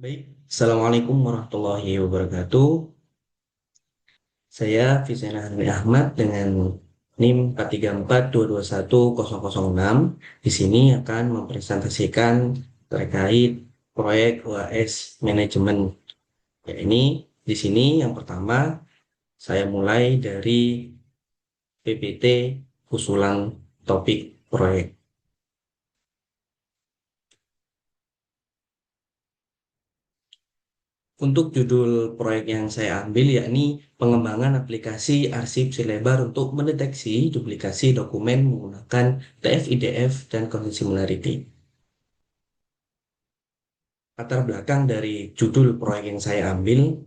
Baik, Assalamualaikum warahmatullahi wabarakatuh. Saya Fisena Hanmi Ahmad dengan NIM 434221006. Di sini akan mempresentasikan terkait proyek UAS manajemen. Ya, ini di sini yang pertama saya mulai dari PPT usulan topik proyek. Untuk judul proyek yang saya ambil yakni pengembangan aplikasi arsip silebar untuk mendeteksi duplikasi dokumen menggunakan TF-IDF dan Content Similarity. Latar belakang dari judul proyek yang saya ambil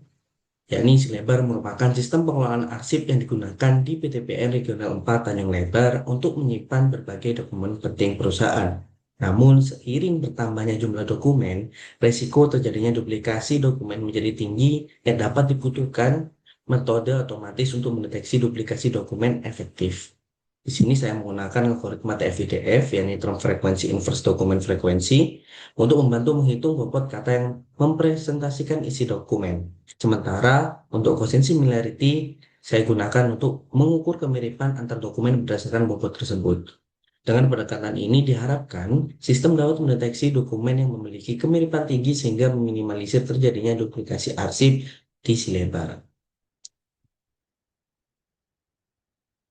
yakni Silebar merupakan sistem pengelolaan arsip yang digunakan di PTPN Regional 4 Tanjung Lebar untuk menyimpan berbagai dokumen penting perusahaan. Namun, seiring bertambahnya jumlah dokumen, resiko terjadinya duplikasi dokumen menjadi tinggi yang dapat dibutuhkan metode otomatis untuk mendeteksi duplikasi dokumen efektif. Di sini saya menggunakan algoritma TF-IDF, yakni Term Frequency Inverse Document Frequency, untuk membantu menghitung bobot kata yang mempresentasikan isi dokumen. Sementara untuk quotient similarity, saya gunakan untuk mengukur kemiripan antar dokumen berdasarkan bobot tersebut. Dengan pendekatan ini diharapkan sistem dapat mendeteksi dokumen yang memiliki kemiripan tinggi sehingga meminimalisir terjadinya duplikasi arsip di silebar.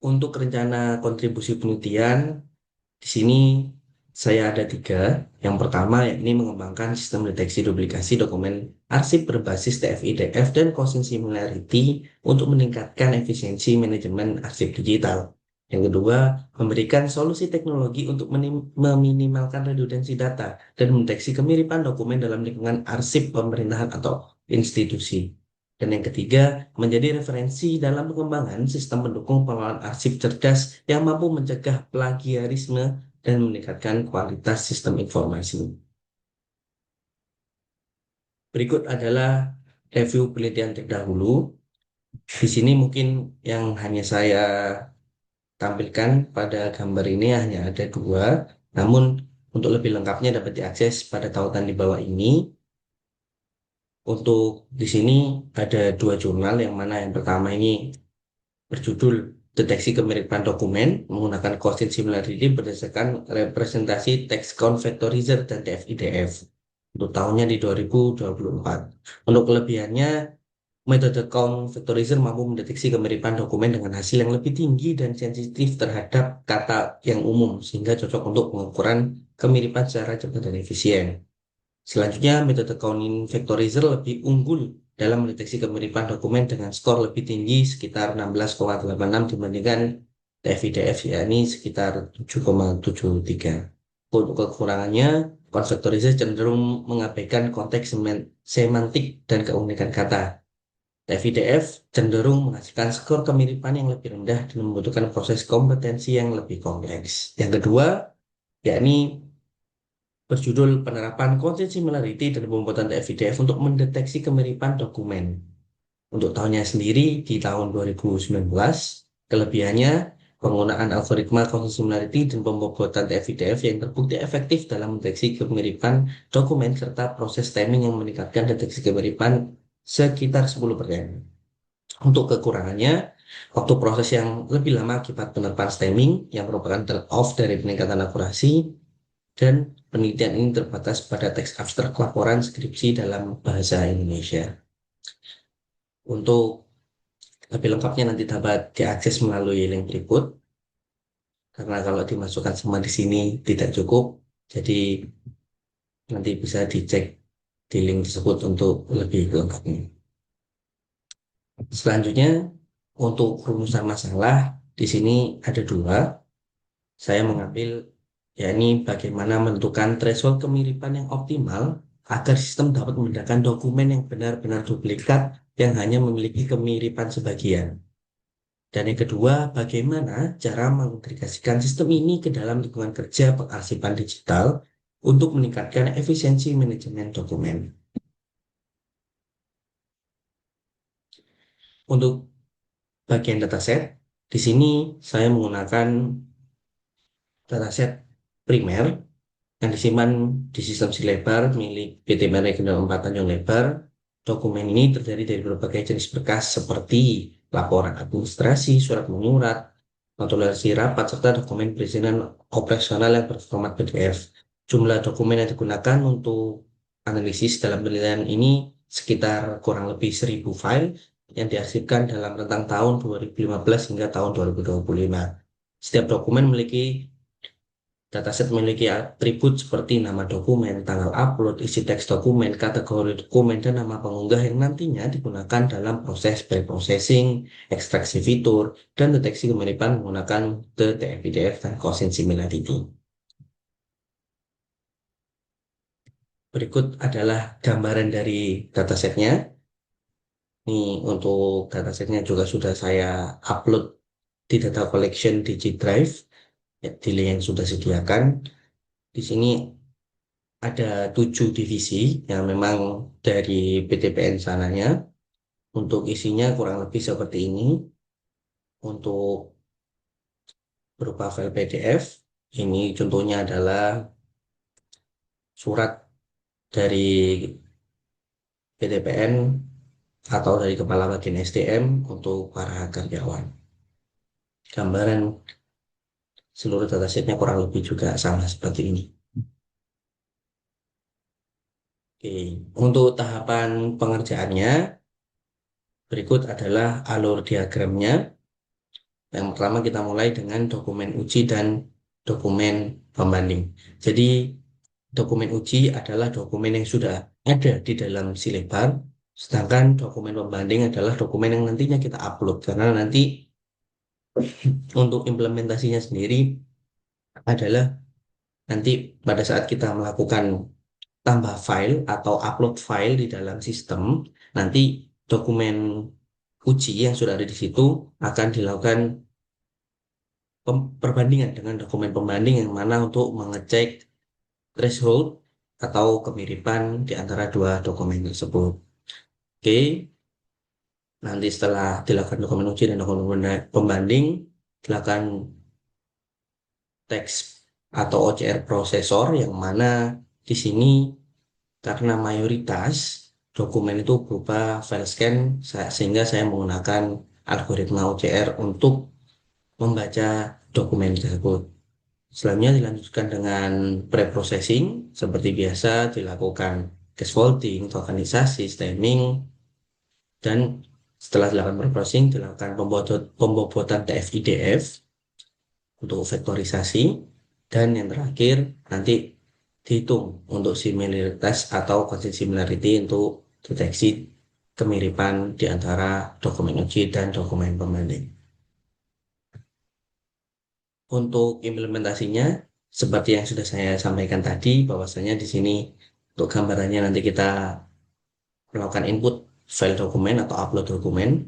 Untuk rencana kontribusi penelitian, di sini saya ada tiga. Yang pertama yakni mengembangkan sistem deteksi duplikasi dokumen arsip berbasis TF-IDF dan quotient similarity untuk meningkatkan efisiensi manajemen arsip digital. Yang kedua, memberikan solusi teknologi untuk meminimalkan redundansi data dan mendeteksi kemiripan dokumen dalam lingkungan arsip pemerintahan atau institusi. Dan yang ketiga, menjadi referensi dalam pengembangan sistem pendukung pengelolaan arsip cerdas yang mampu mencegah plagiarisme dan meningkatkan kualitas sistem informasi. Berikut adalah review penelitian terdahulu. Di sini mungkin yang hanya saya tampilkan pada gambar ini hanya ada dua, namun untuk lebih lengkapnya dapat diakses pada tautan di bawah ini. Untuk di sini ada dua jurnal, yang mana yang pertama ini berjudul Deteksi Kemiripan Dokumen menggunakan quotient similarity berdasarkan representasi text count vectorizer dan TF-IDF. Untuk tahunnya di 2024. Untuk kelebihannya, metode count vectorizer mampu mendeteksi kemiripan dokumen dengan hasil yang lebih tinggi dan sensitif terhadap kata yang umum, sehingga cocok untuk pengukuran kemiripan secara cepat dan efisien. Selanjutnya, metode counting vectorizer lebih unggul dalam mendeteksi kemiripan dokumen dengan skor lebih tinggi sekitar 16,86 dibandingkan TF-IDF, yakni sekitar 7,73. Untuk kekurangannya, vectorizer cenderung mengabaikan konteks semantik dan keunikan kata. TF-IDF cenderung menghasilkan skor kemiripan yang lebih rendah dan membutuhkan proses kompetensi yang lebih kompleks. Yang kedua, yakni berjudul Penerapan Content Similarity dan Pembuatan TF-IDF untuk mendeteksi kemiripan dokumen. Untuk tahunnya sendiri di tahun 2019, kelebihannya penggunaan algoritma Content Similarity dan pembobotan TF-IDF yang terbukti efektif dalam mendeteksi kemiripan dokumen serta proses timing yang meningkatkan deteksi kemiripan sekitar 10%. Untuk kekurangannya, waktu proses yang lebih lama akibat penerapan stemming yang merupakan trade-off dari peningkatan akurasi, dan penelitian ini terbatas pada teks abstrak laporan skripsi dalam bahasa Indonesia. Untuk lebih lengkapnya nanti dapat diakses melalui link berikut, karena kalau dimasukkan semua di sini tidak cukup, jadi nanti bisa dicek di link tersebut untuk lebih lengkapnya. Selanjutnya, untuk rumusan masalah, di sini ada dua. Saya mengambil yakni bagaimana menentukan threshold kemiripan yang optimal agar sistem dapat membedakan dokumen yang benar-benar duplikat yang hanya memiliki kemiripan sebagian. Dan yang kedua, bagaimana cara mengintegrasikan sistem ini ke dalam lingkungan kerja pengarsipan digital untuk meningkatkan efisiensi manajemen dokumen. Untuk bagian dataset, di sini saya menggunakan dataset primer yang disimpan di sistem Silebar milik PT Regional 4 Tanjung Lebar. Dokumen ini terdiri dari berbagai jenis berkas seperti laporan administrasi, surat menyurat, notulensi rapat, serta dokumen perizinan operasional yang berformat PDF. Jumlah dokumen yang digunakan untuk analisis dalam penelitian ini sekitar kurang lebih 1.000 file yang diarsipkan dalam rentang tahun 2015 hingga tahun 2025. Setiap dokumen memiliki Dataset memiliki atribut seperti nama dokumen, tanggal upload, isi teks dokumen, kategori dokumen, dan nama pengunggah yang nantinya digunakan dalam proses preprocessing, ekstraksi fitur, dan deteksi kemiripan menggunakan TF-IDF dan Gaussian Similarity. Berikut adalah gambaran dari datasetnya. Ini untuk datasetnya juga sudah saya upload di data collection di G Drive, di link yang sudah disediakan. Di sini ada 7 divisi yang memang dari PTPN sananya. Untuk isinya kurang lebih seperti ini. Untuk berupa file PDF, ini contohnya adalah surat dari PTPN atau dari Kepala Bagian SDM untuk para karyawan. Gambaran seluruh datasetnya kurang lebih juga sama seperti ini. Oke, untuk tahapan pengerjaannya, berikut adalah alur diagramnya. Yang pertama kita mulai dengan dokumen uji dan dokumen pembanding. Jadi dokumen uji adalah dokumen yang sudah ada di dalam Silebar, sedangkan dokumen pembanding adalah dokumen yang nantinya kita upload karena nanti untuk implementasinya sendiri adalah nanti pada saat kita melakukan tambah file atau upload file di dalam sistem, nanti dokumen uji yang sudah ada di situ akan dilakukan perbandingan dengan dokumen pembanding yang mana untuk mengecek threshold atau kemiripan di antara dua dokumen tersebut. Oke, nanti setelah dilakukan dokumen uji dan dokumen pembanding, dilakukan teks atau OCR prosesor yang mana di sini karena mayoritas dokumen itu berupa file scan sehingga saya menggunakan algoritma OCR untuk membaca dokumen tersebut. Selanjutnya dilanjutkan dengan pre-processing, seperti biasa dilakukan scaffolding, tokenisasi, stemming, dan setelah dilakukan pre-processing dilakukan pembobotan TF-IDF untuk vektorisasi, dan yang terakhir nanti dihitung untuk similaritas atau constant similarity untuk deteksi kemiripan di antara dokumen uji dan dokumen pembanding. Untuk implementasinya, seperti yang sudah saya sampaikan tadi, bahwasanya di sini untuk gambarannya nanti kita melakukan input file dokumen atau upload dokumen.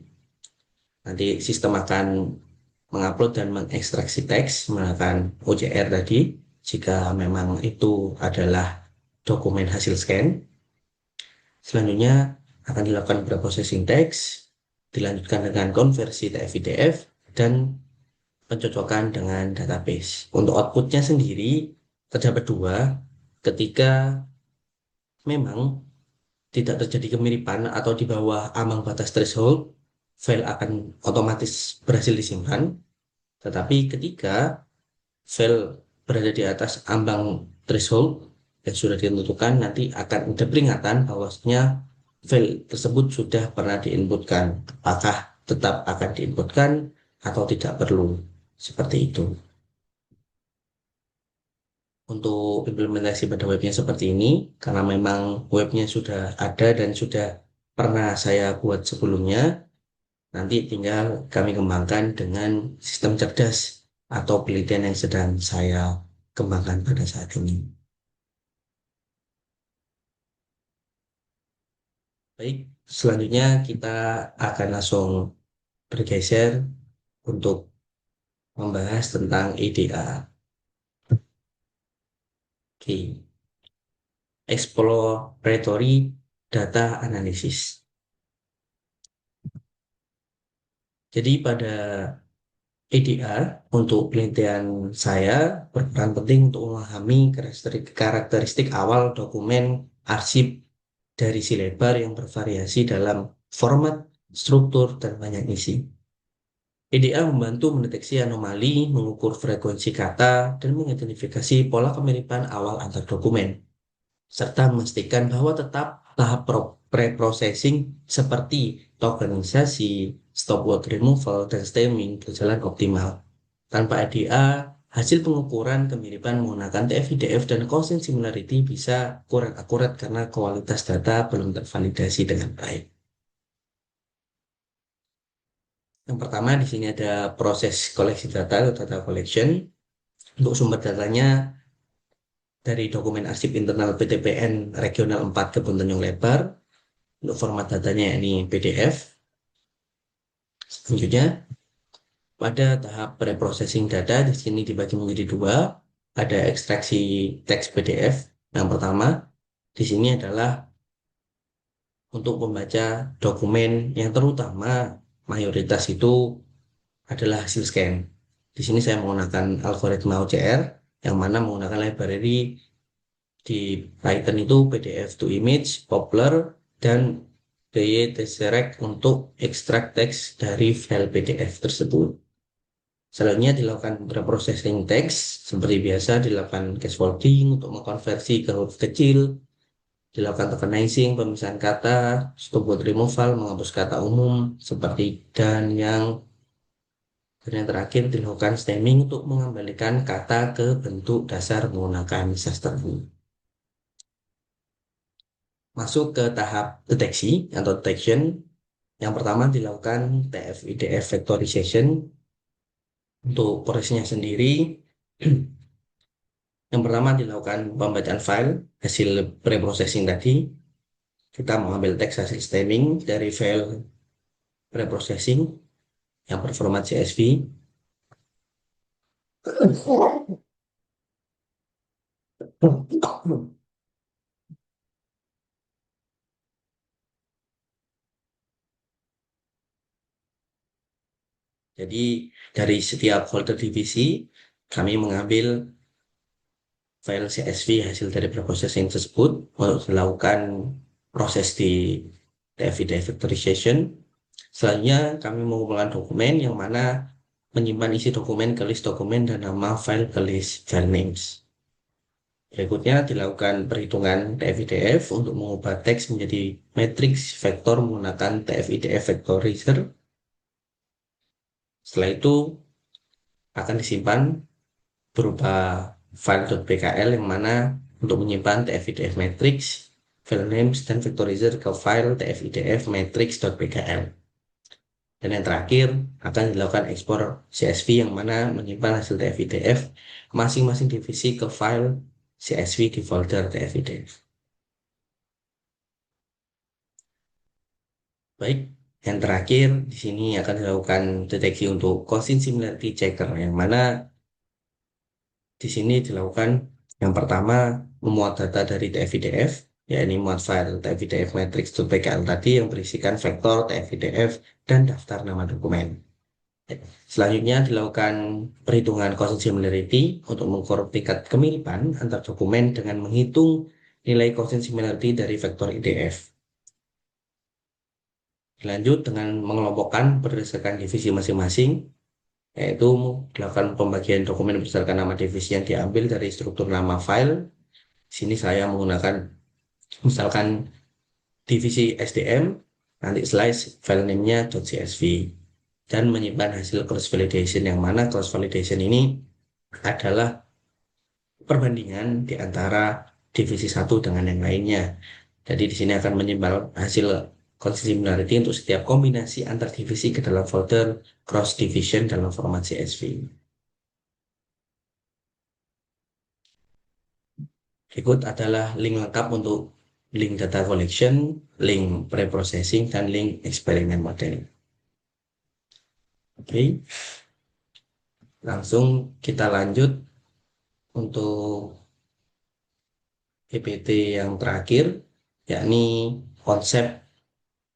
Nanti sistem akan mengupload dan mengekstraksi teks menggunakan OCR tadi, jika memang itu adalah dokumen hasil scan. Selanjutnya akan dilakukan preprocessing teks, dilanjutkan dengan konversi TF-IDF, dan pencocokan dengan database. Untuk outputnya sendiri terdapat dua, ketika memang tidak terjadi kemiripan atau di bawah ambang batas threshold, file akan otomatis berhasil disimpan. Tetapi ketika file berada di atas ambang threshold yang sudah ditentukan, nanti akan ada peringatan bahwasanya file tersebut sudah pernah diinputkan. Apakah tetap akan diinputkan atau tidak perlu? Seperti itu. Untuk implementasi pada webnya seperti ini, karena memang webnya sudah ada dan sudah pernah saya buat sebelumnya, nanti tinggal kami kembangkan dengan sistem cerdas atau penelitian yang sedang saya kembangkan pada saat ini. Baik, selanjutnya kita akan langsung bergeser untuk membahas tentang EDA. Oke, Exploratory Data Analysis. Jadi pada EDR untuk penelitian saya berperan penting untuk memahami karakteristik awal dokumen arsip dari si lebar yang bervariasi dalam format, struktur, dan banyak isi. EDA membantu mendeteksi anomali, mengukur frekuensi kata, dan mengidentifikasi pola kemiripan awal antar dokumen, serta memastikan bahwa tetap tahap pre-processing seperti tokenisasi, stop word removal, dan stemming berjalan optimal. Tanpa EDA, hasil pengukuran kemiripan menggunakan TF-IDF dan constant similarity bisa kurang akurat karena kualitas data belum tervalidasi dengan baik. Yang pertama di sini ada proses koleksi data atau data collection. Untuk sumber datanya dari dokumen arsip internal PTPN Regional 4 Kebun Tanjung Lebar. Untuk format datanya ini PDF. Selanjutnya pada tahap preprocessing data di sini dibagi menjadi dua. Ada ekstraksi teks PDF. Yang pertama di sini adalah untuk membaca dokumen yang terutama mayoritas itu adalah hasil scan. Di sini saya menggunakan algoritma OCR yang mana menggunakan library di Python itu PDF to image, Poplar, dan DY Tesseract untuk ekstrak teks dari file PDF tersebut. Selanjutnya dilakukan preprocessing teks seperti biasa, dilakukan scaffolding untuk mengkonversi ke huruf kecil, dilakukan tokenizing, pemisahan kata, stop word removal, menghapus kata umum seperti dan yang terakhir dilakukan stemming untuk mengembalikan kata ke bentuk dasar menggunakan sastra. Masuk ke tahap deteksi atau detection. Yang pertama dilakukan TF-IDF vectorization. Untuk prosesnya sendiri, yang pertama dilakukan pembacaan file hasil preprocessing tadi. Kita mengambil teks hasil stemming dari file preprocessing yang berformat CSV. Jadi dari setiap folder divisi kami mengambil file CSV hasil dari preprocessing tersebut untuk dilakukan proses di TF-IDF vectorization. Selanjutnya kami mengumpulkan dokumen yang mana menyimpan isi dokumen ke list dokumen dan nama file ke list file names. Berikutnya dilakukan perhitungan TF-IDF untuk mengubah teks menjadi matriks vektor menggunakan TF-IDF vectorizer. Setelah itu akan disimpan berupa file.pkl yang mana untuk menyimpan TF-IDF matrix, file names, dan vectorizer ke file TF-IDF matrix.pkl. Dan yang terakhir akan dilakukan ekspor CSV yang mana menyimpan hasil TF-IDF masing-masing divisi ke file CSV di folder TF-IDF. Baik, yang terakhir di sini akan dilakukan deteksi untuk constant similarity checker yang mana di sini dilakukan yang pertama memuat data dari TF-IDF, yakni muat file TF-IDF matrix.pkl tadi yang berisikan vektor TF-IDF dan daftar nama dokumen. Selanjutnya dilakukan perhitungan constant similarity untuk mengukur tingkat kemiripan antar dokumen dengan menghitung nilai constant similarity dari vektor IDF. Dilanjut dengan mengelompokkan berdasarkan divisi masing-masing, yaitu dilakukan pembagian dokumen berdasarkan nama divisi yang diambil dari struktur nama file. Di sini saya menggunakan misalkan divisi SDM, nanti slice file name-nya .csv, dan menyimpan hasil cross validation yang mana cross validation ini adalah perbandingan di antara divisi satu dengan yang lainnya. Jadi di sini akan menyimpan hasil similarity untuk setiap kombinasi antar divisi ke dalam folder cross division dalam format CSV. Berikut adalah link lengkap untuk link data collection, link preprocessing, dan link eksperimen model. Oke, langsung kita lanjut untuk PPT yang terakhir, yakni konsep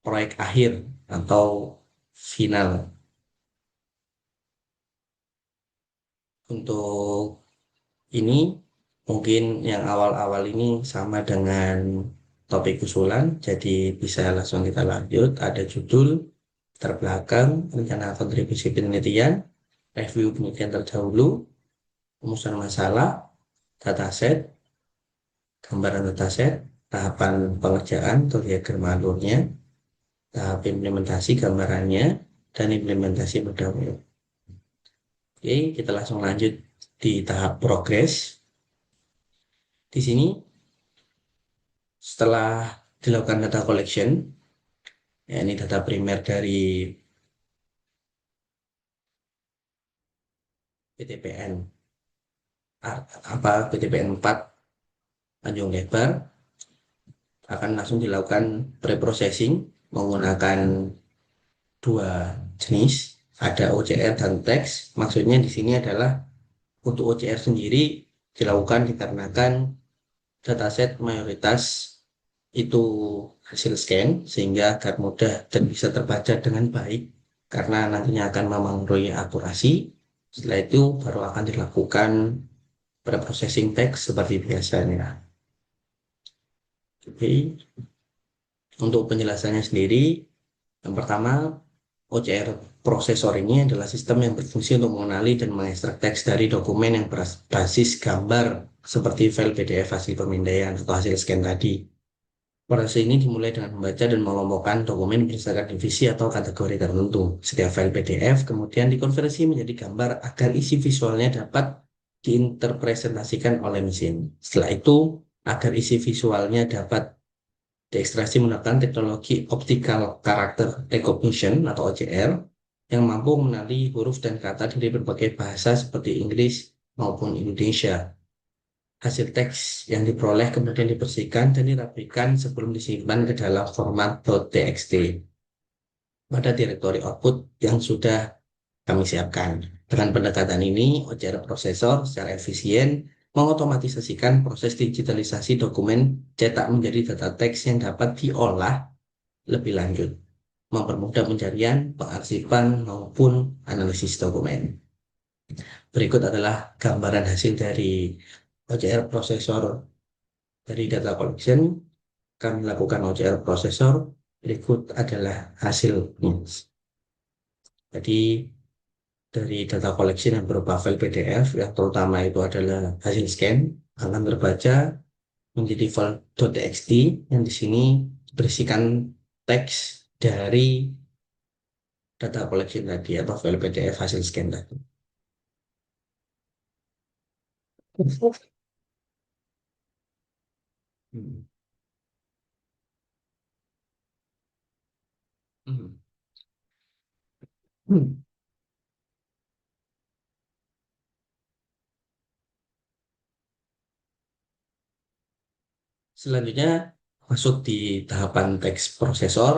proyek akhir atau final. Untuk ini mungkin yang awal-awal ini sama dengan topik usulan, jadi bisa langsung kita lanjut. Ada judul, terbelakang, rencana kontribusi penelitian, review penelitian terdahulu, rumusan masalah, dataset, gambaran dataset, tahapan pengerjaan atau diagram alurnya, tahap implementasi gambarannya, dan implementasi modalnya. Oke, kita langsung lanjut di tahap progres. Di sini setelah dilakukan data collection, ya ini data primer dari PTPN PTPN 4 Tanjung Lebar, akan langsung dilakukan pre-processing menggunakan dua jenis, ada OCR dan teks. Maksudnya di sini adalah untuk OCR sendiri dilakukan dikarenakan dataset mayoritas itu hasil scan sehingga agar mudah dan bisa terbaca dengan baik karena nantinya akan memengaruhi akurasi. Setelah itu baru akan dilakukan pre-processing teks seperti biasanya. Oke, untuk penjelasannya sendiri, yang pertama, OCR prosesor ini adalah sistem yang berfungsi untuk mengenali dan mengekstrak teks dari dokumen yang berbasis gambar seperti file PDF hasil pemindaian atau hasil scan tadi. Proses ini dimulai dengan membaca dan mengelompokkan dokumen berdasarkan divisi atau kategori tertentu. Setiap file PDF kemudian dikonversi menjadi gambar agar isi visualnya dapat diinterpretasikan oleh mesin. Setelah itu, agar isi visualnya dapat diekstraksi menggunakan teknologi Optical Character Recognition atau OCR yang mampu mengenali huruf dan kata dari berbagai bahasa seperti Inggris maupun Indonesia. Hasil teks yang diperoleh kemudian dibersihkan dan dirapikan sebelum disimpan ke dalam format .txt pada direktori output yang sudah kami siapkan. Dengan pendekatan ini, OCR prosesor secara efisien mengotomatisasikan proses digitalisasi dokumen cetak menjadi data teks yang dapat diolah lebih lanjut, mempermudah pencarian, pengarsipan, maupun analisis dokumen. Berikut adalah gambaran hasil dari OCR prosesor dari data collection. Kami lakukan OCR prosesor. Berikut adalah hasilnya. Jadi dari data collection yang berupa file PDF, yang terutama itu adalah hasil scan, akan terbaca menjadi file .txt yang di sini berisikan teks dari data collection tadi atau file PDF hasil scan tadi. Hmm. Hmm. Hmm. Selanjutnya masuk di tahapan teks prosesor.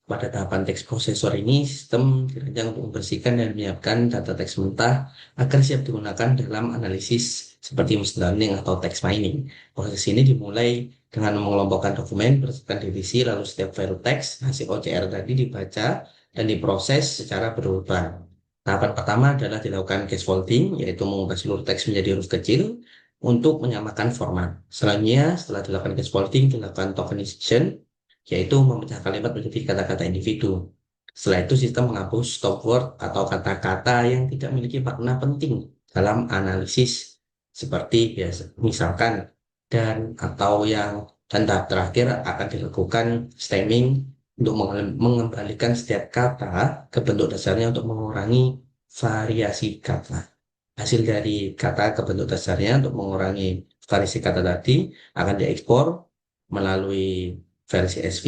Pada tahapan teks prosesor ini, sistem dirancang untuk membersihkan dan menyiapkan data teks mentah agar siap digunakan dalam analisis seperti machine learning atau text mining. Proses ini dimulai dengan mengelompokkan dokumen berdasarkan divisi, lalu setiap file teks hasil OCR tadi dibaca dan diproses secara berurutan. Tahapan pertama adalah dilakukan scaffolding, yaitu mengubah seluruh teks menjadi huruf kecil untuk menyamakan format. Selanjutnya, setelah dilakukan scaffolding, dilakukan tokenization, yaitu memecah kalimat menjadi kata-kata individu. Setelah itu, sistem menghapus stop word atau kata-kata yang tidak memiliki makna penting dalam analisis, seperti biasa, misalkan dan atau yang dan tahap terakhir akan dilakukan stemming untuk mengembalikan setiap kata ke bentuk dasarnya untuk mengurangi variasi kata. Hasil dari kata ke bentuk dasarnya untuk mengurangi variasi kata tadi akan diekspor melalui versi SV,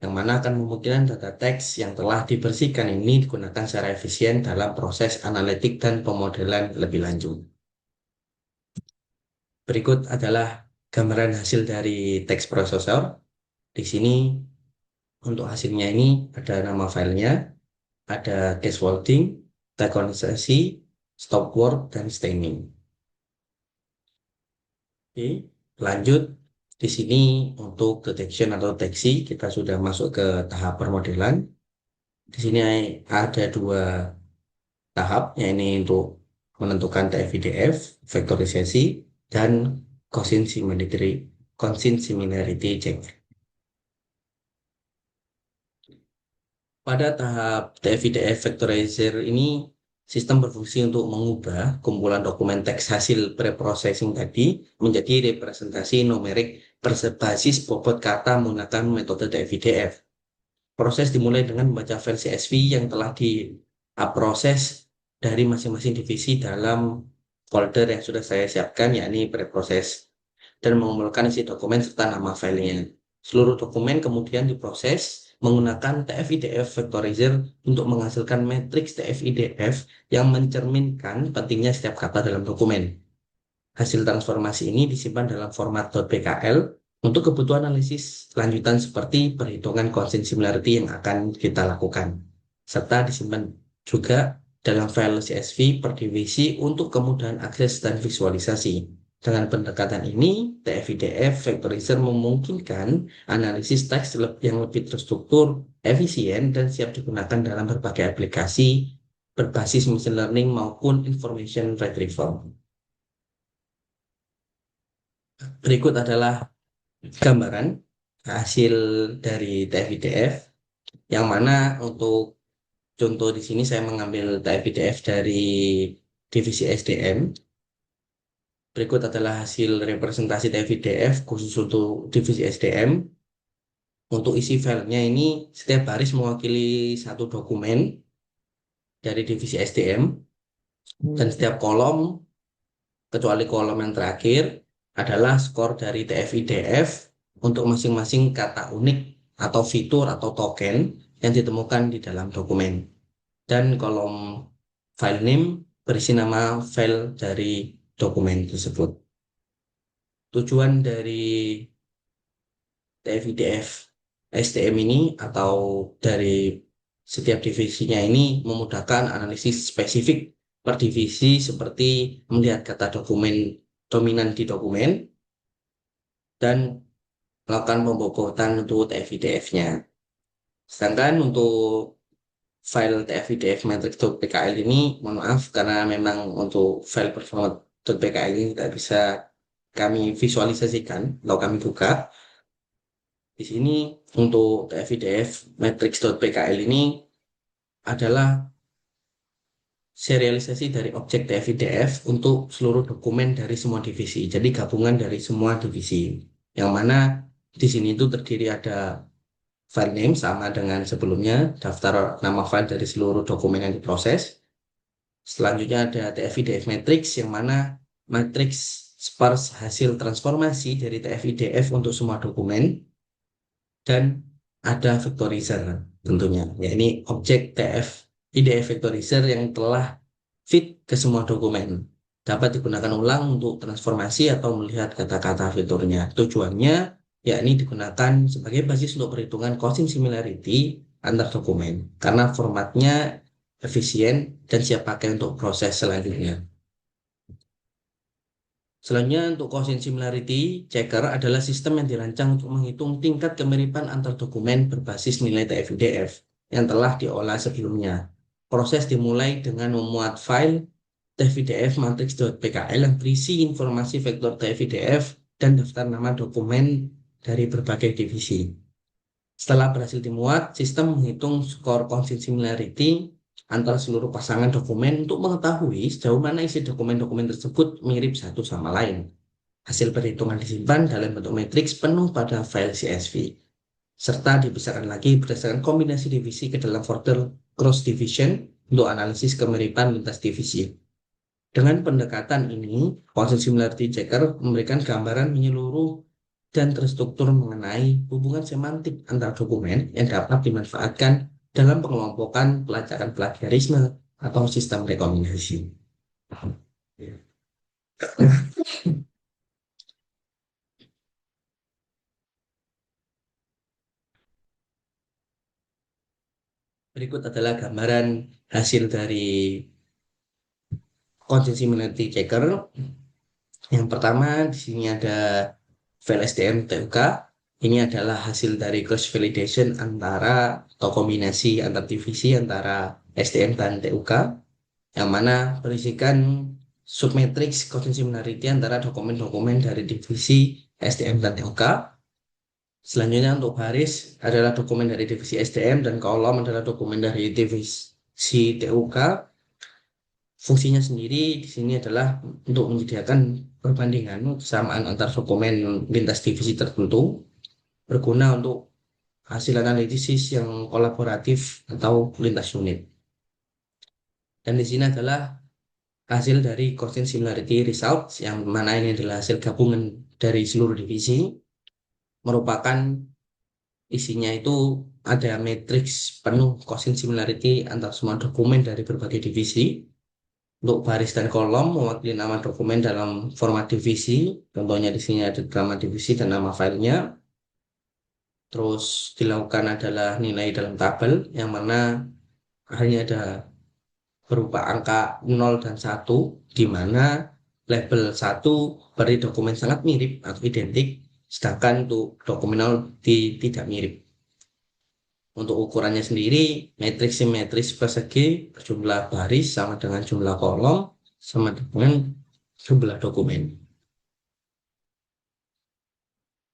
yang mana akan memungkinkan data teks yang telah dibersihkan ini digunakan secara efisien dalam proses analitik dan pemodelan lebih lanjut. Berikut adalah gambaran hasil dari teks prosesor. Di sini untuk hasilnya ini ada nama filenya, ada scaffolding, dekonisasi, stop word, dan stemming. Oke, lanjut. Di sini untuk detection atau deteksi kita sudah masuk ke tahap permodelan. Di sini ada dua tahap, yaitu untuk menentukan TF-IDF, vektorisasi, dan constant similarity check. Pada tahap TF-IDF vectorizer ini, sistem berfungsi untuk mengubah kumpulan dokumen teks hasil preprocessing tadi menjadi representasi numerik berbasis bobot kata menggunakan metode TF-IDF. Proses dimulai dengan membaca file CSV yang telah diproses dari masing-masing divisi dalam folder yang sudah saya siapkan, yakni preproses, dan mengumpulkan isi dokumen serta nama filenya. Seluruh dokumen kemudian diproses menggunakan TF-IDF vectorizer untuk menghasilkan matriks TF-IDF yang mencerminkan pentingnya setiap kata dalam dokumen. Hasil transformasi ini disimpan dalam format .pkl untuk kebutuhan analisis lanjutan seperti perhitungan constant similarity yang akan kita lakukan, serta disimpan juga dalam file CSV per divisi untuk kemudahan akses dan visualisasi. Dengan pendekatan ini, TF-IDF vectorizer memungkinkan analisis teks yang lebih terstruktur, efisien, dan siap digunakan dalam berbagai aplikasi berbasis machine learning maupun information retrieval. Berikut adalah gambaran hasil dari TF-IDF, yang mana untuk contoh di sini saya mengambil TF-IDF dari divisi SDM. Berikut adalah hasil representasi TF-IDF khusus untuk divisi SDM. Untuk isi filenya ini, setiap baris mewakili satu dokumen dari divisi SDM, dan setiap kolom, kecuali kolom yang terakhir, adalah skor dari TF-IDF untuk masing-masing kata unik atau fitur atau token yang ditemukan di dalam dokumen. Dan kolom file name berisi nama file dari dokumen tersebut. Tujuan dari TF-IDF STM ini atau dari setiap divisinya ini memudahkan analisis spesifik per divisi seperti melihat kata dokumen dominan di dokumen dan melakukan pembobotan untuk TF-IDF-nya. Sedangkan untuk file TF-IDF matrix.pkl ini, mohon maaf karena memang untuk file performa.pkl ini tidak bisa kami visualisasikan atau kami buka. Di sini untuk TF-IDF matrix.pkl ini adalah serialisasi dari objek TF-IDF untuk seluruh dokumen dari semua divisi. Jadi gabungan dari semua divisi. Yang mana di sini itu terdiri ada file name sama dengan sebelumnya, daftar nama file dari seluruh dokumen yang diproses. Selanjutnya ada TF-IDF matrix, yang mana matrix sparse hasil transformasi dari TF-IDF untuk semua dokumen. Dan ada vectorizer tentunya, yakni objek TF-IDF vectorizer yang telah fit ke semua dokumen. Dapat digunakan ulang untuk transformasi atau melihat kata-kata fiturnya. Tujuannya yakni digunakan sebagai basis untuk perhitungan constant similarity antar dokumen, karena formatnya efisien dan siap pakai untuk proses selanjutnya. Selanjutnya, untuk constant similarity checker adalah sistem yang dirancang untuk menghitung tingkat kemiripan antar dokumen berbasis nilai TF-IDF yang telah diolah sebelumnya. Proses dimulai dengan memuat file TF-IDF matrix.pkl yang berisi informasi vektor TF-IDF dan daftar nama dokumen dari berbagai divisi. Setelah berhasil dimuat, sistem menghitung skor constant similarity antara seluruh pasangan dokumen untuk mengetahui sejauh mana isi dokumen-dokumen tersebut mirip satu sama lain. Hasil perhitungan disimpan dalam bentuk matriks penuh pada file CSV, serta dipisahkan lagi berdasarkan kombinasi divisi ke dalam folder cross division untuk analisis kemiripan lintas divisi. Dengan pendekatan ini, constant similarity checker memberikan gambaran menyeluruh dan terstruktur mengenai hubungan semantik antar dokumen yang dapat dimanfaatkan dalam pengelompokan pelacakan plagiarisme atau sistem rekomendasi. Berikut adalah gambaran hasil dari constant similarity checker. Yang pertama, di sini ada file SDM TUK. Ini adalah hasil dari cross validation antara atau kombinasi antar divisi antara SDM dan TUK. yang mana berisikan submatrix quotient similarity antara dokumen-dokumen dari divisi SDM dan TUK. Selanjutnya untuk baris adalah dokumen dari divisi SDM dan kolom adalah dokumen dari divisi TUK. Fungsinya sendiri di sini adalah untuk menyediakan perbandingan kesamaan antar dokumen lintas divisi tertentu, berguna untuk hasil analisis yang kolaboratif atau lintas unit. Dan di sini adalah hasil dari quotient similarity results, yang mana ini adalah hasil gabungan dari seluruh divisi, merupakan isinya itu ada matriks penuh quotient similarity antar semua dokumen dari berbagai divisi. Untuk baris dan kolom mewakili nama dokumen dalam format divisi, contohnya di sini ada nama divisi dan nama filenya. Terus dilakukan adalah nilai dalam tabel, yang mana hanya ada berupa angka 0 dan 1, di mana label 1 berarti dokumen sangat mirip atau identik, sedangkan untuk dokumen 0 tidak mirip. Untuk ukurannya sendiri, matriks simetris persegi berjumlah baris sama dengan jumlah kolom sama dengan jumlah dokumen.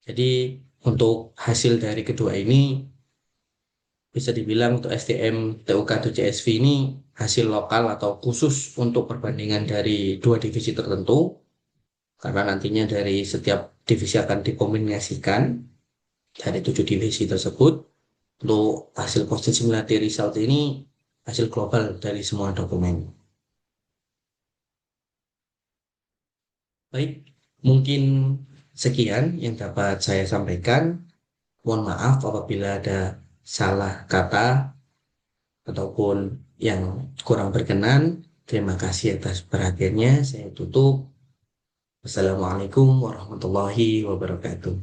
Jadi untuk hasil dari kedua ini bisa dibilang untuk STM, TUK, atau CSV ini hasil lokal atau khusus untuk perbandingan dari dua divisi tertentu, karena nantinya dari setiap divisi akan dikombinasikan dari 7 divisi tersebut. Untuk hasil quotient similarity result ini hasil global dari semua dokumen. Baik, mungkin sekian yang dapat saya sampaikan. Mohon maaf apabila ada salah kata ataupun yang kurang berkenan. Terima kasih atas perhatiannya. Saya tutup. Wassalamualaikum warahmatullahi wabarakatuh.